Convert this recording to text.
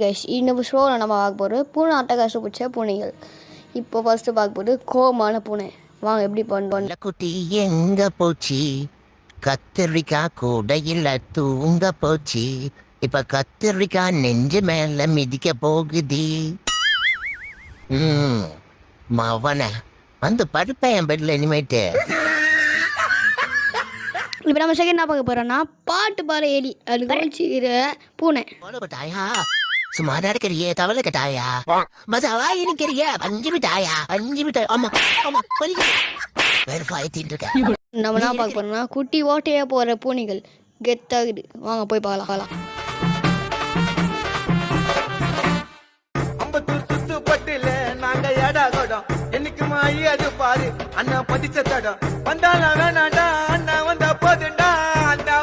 Guys இந்த ஷோவில் நம்ம பார்க்க போகிறது பூனை அட்டகாசம் பிடிச்ச பூனைகள். இப்போ ஃபர்ஸ்ட்டு பார்க்க போகிறது கோவமான பூனை. வாங்க எப்படி பண்ண குட்டி எங்க போச்சு, கத்திரிக்காய் கூடையில் தூங்க போச்சு, இப்ப கத்திரிக்காய் நெஞ்சு மேல மிதிக்க போகுது. மவன வந்து படுப்பேன் என் பெட்ல இனிமேட்டு. இப்போ நம்ம செகண்ட் என்ன பார்க்க போகிறோன்னா பாட்டு பாரு எலி அது கழிச்சுக்கிற பூனை. தாயா சுமாரா இருக்கிறியே தவளை கட்டாயா மதாவா இருக்கிறிய அஞ்சு மிட்டாயா அஞ்சு மிட்டாய். ஆமா ஆமா வேறு காயத்தின் இருக்க. நம்ம என்ன பார்க்க போகிறோம்னா குட்டி ஓட்டையாக போகிற பூனைகள் கெத்தாகுது. வாங்க போய் பார்க்கலாம். நாங்க ஏடா கோடம் என்னைக்கு மாயி அது பாரு அண்ணா பதிச்ச தடம் வந்தாலும் வேணாண்டா அண்ணா வந்தா போதுண்டா அண்ணா